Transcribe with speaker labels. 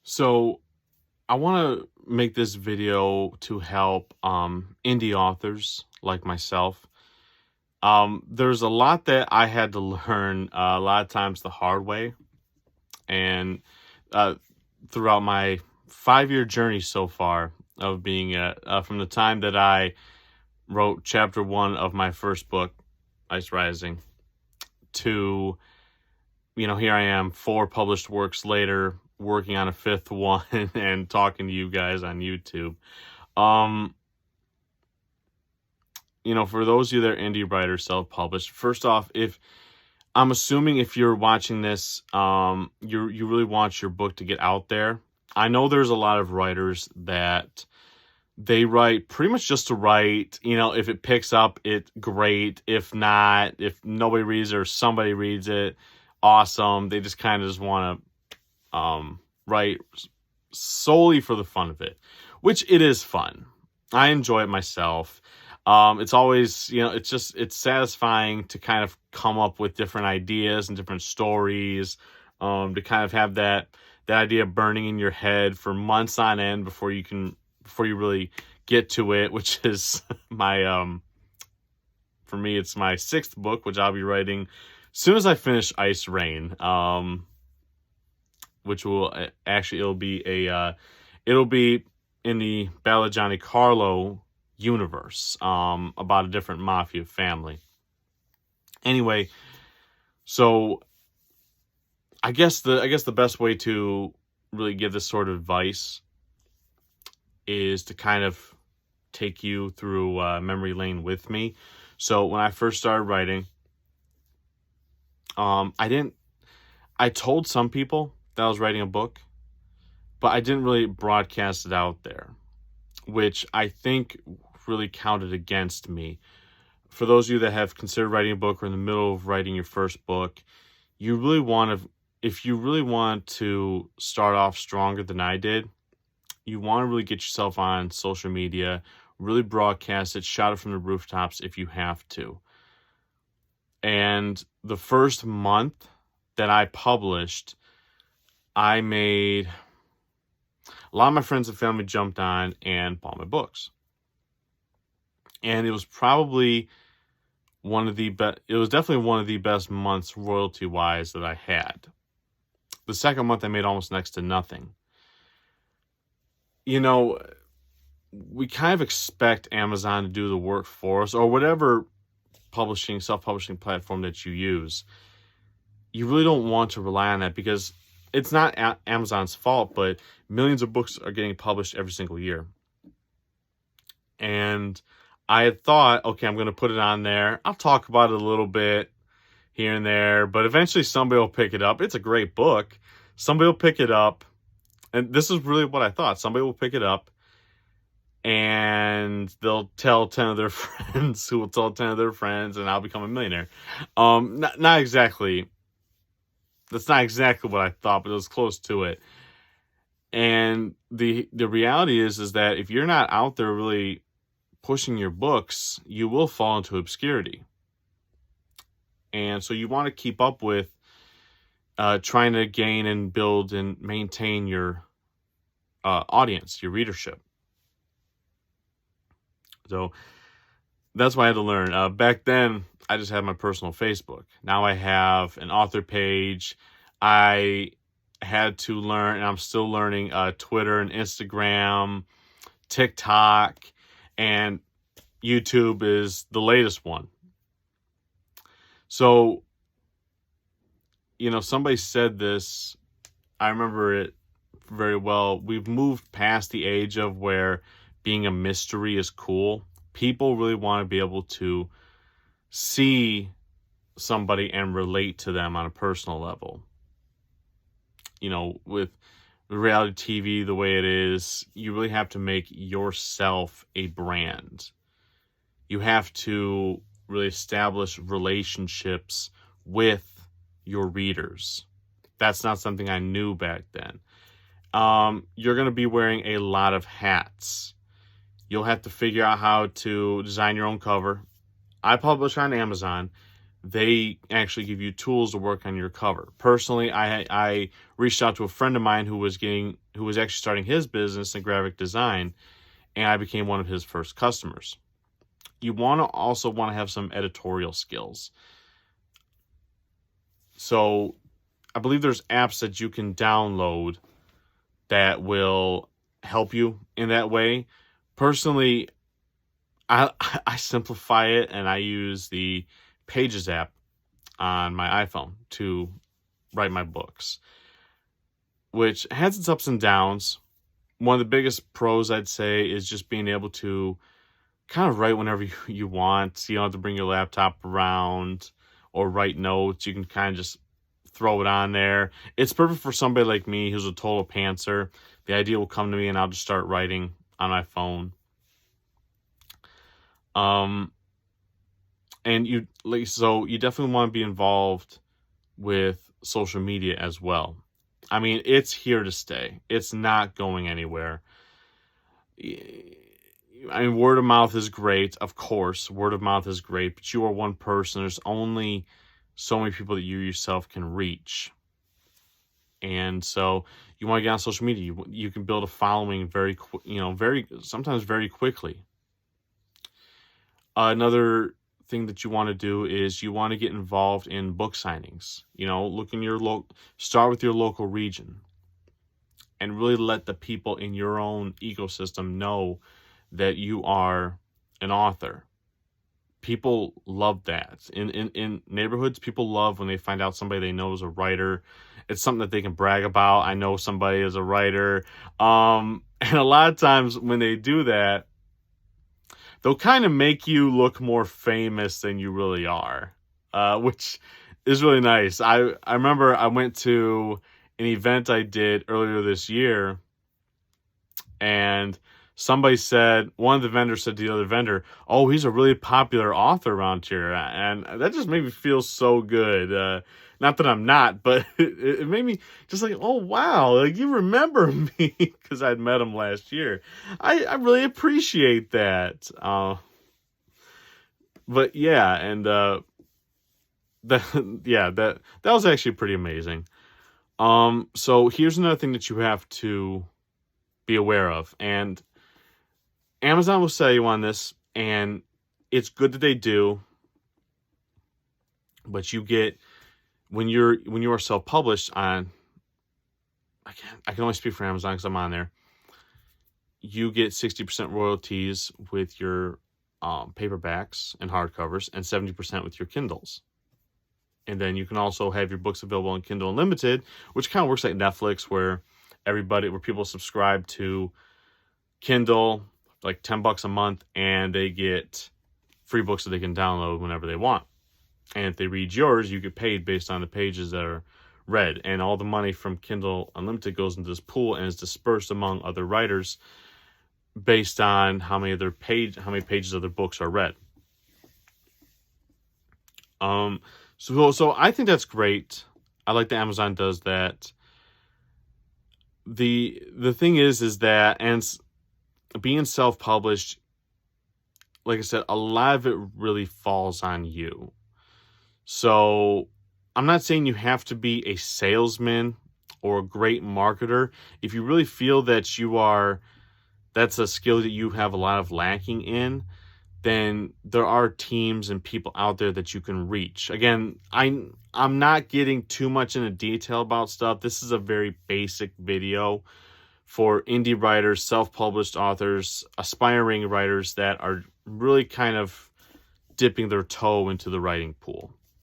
Speaker 1: So I want to make this video to help indie authors like myself. There's a lot that I had to learn a lot of times the hard way, and uh, throughout my 5-year journey so far of being from the time that I wrote chapter one of my first book, Ice Rising, to here I am, 4 published works later, working on a fifth one and talking to you guys on YouTube. Um, for those of you that are indie writers, self-published, first off, if I'm assuming if you're watching this, you really want your book to get out there. I know there's a lot of writers that they write pretty much just to write. If it picks up, it's great. If not, if nobody reads it or somebody reads it, awesome. They just kind of just want to write solely for the fun of it, which it is fun. I enjoy it myself. It's always, it's satisfying to kind of come up with different ideas and different stories, to kind of have that idea burning in your head for months on end before you really get to it, which is my, for me, it's my 6th book, which I'll be writing as soon as I finish Ice Rain, which will actually, it'll be in the Ballad of Johnny Carlo universe, about a different mafia family. Anyway, so I guess the best way to really give this sort of advice is to kind of take you through memory lane with me. So when I first started writing, I told some people that I was writing a book, but I didn't really broadcast it out there, which I think really counted against me. For those of you that have considered writing a book or in the middle of writing your first book, if you really want to start off stronger than I did, you want to really get yourself on social media, really broadcast it, shout it from the rooftops if you have to. And the first month that I published, I made a lot of my friends and family jumped on and bought my books. And it was probably it was definitely one of the best months royalty-wise that I had. The second month I made almost next to nothing. We kind of expect Amazon to do the work for us, or whatever self-publishing platform that you use. You really don't want to rely on that, because it's not Amazon's fault, but millions of books are getting published every single year. And I had thought, okay, I'm going to put it on there. I'll talk about it a little bit here and there, but eventually somebody will pick it up. It's a great book. Somebody will pick it up. And this is really what I thought. Somebody will pick it up and they'll tell 10 of their friends who will tell 10 of their friends, and I'll become a millionaire. Not exactly. That's not exactly what I thought, but it was close to it. And the reality is that if you're not out there really pushing your books, you will fall into obscurity. And so you want to keep up with trying to gain and build and maintain your audience, your readership. So that's what I had to learn. Back then, I just had my personal Facebook. Now I have an author page. I had to learn, and I'm still learning, Twitter and Instagram, TikTok, and YouTube is the latest one. So, somebody said this, I remember it very well. We've moved past the age of where being a mystery is cool. People really want to be able to see somebody and relate to them on a personal level. With reality TV the way it is, you really have to make yourself a brand. You have to really establish relationships with your readers. That's not something I knew back then. You're going to be wearing a lot of hats. You'll have to figure out how to design your own cover. I publish on Amazon, they actually give you tools to work on your cover. Personally, I reached out to a friend of mine who was actually starting his business in graphic design, and I became one of his first customers. You also want to have some editorial skills. So I believe there's apps that you can download that will help you in that way. Personally, I simplify it, and I use the Pages app on my iPhone to write my books, which has its ups and downs. One of the biggest pros, I'd say, is just being able to kind of write whenever you want. You don't have to bring your laptop around or write notes. You can kind of just throw it on there. It's perfect for somebody like me who's a total pantser. The idea will come to me and I'll just start writing on my phone. And you definitely want to be involved with social media as well. I mean, it's here to stay. It's not going anywhere. I mean, word of mouth is great, of course. Word of mouth is great, but you are one person. There's only so many people that you yourself can reach. And so you want to get on social media. You can build a following sometimes very quickly. Another thing that you want to do is you want to get involved in book signings. Look in start with your local region and really let the people in your own ecosystem know that you are an author. People love that. In neighborhoods, people love when they find out somebody they know is a writer. It's something that they can brag about. I know somebody is a writer. And a lot of times when they do that, they'll kind of make you look more famous than you really are, which is really nice. I remember I went to an event I did earlier this year, and one of the vendors said to the other vendor, "Oh, he's a really popular author around here." And that just made me feel so good. Not that I'm not, but it made me just like, oh, wow, like you remember me because I'd met him last year. I really appreciate that. But yeah, and that was actually pretty amazing. So here's another thing that you have to be aware of, and Amazon will sell you on this, and it's good that they do, but you get when you are self-published on, I can only speak for Amazon because I'm on there, you get 60% royalties with your paperbacks and hardcovers and 70% with your Kindles. And then you can also have your books available on Kindle Unlimited, which kind of works like Netflix, where people subscribe to Kindle, like $10 a month, and they get free books that they can download whenever they want. And if they read yours, you get paid based on the pages that are read. And all the money from Kindle Unlimited goes into this pool and is dispersed among other writers based on how many pages of their books are read. So I think that's great. I like that Amazon does that. The thing is that, and being self-published, like I said, a lot of it really falls on you. So I'm not saying you have to be a salesman or a great marketer. If you really feel that that's a skill that you have a lot of lacking in, then there are teams and people out there that you can reach. Again, I'm not getting too much into detail about stuff. This is a very basic video for indie writers, self-published authors, aspiring writers that are really kind of dipping their toe into the writing pool.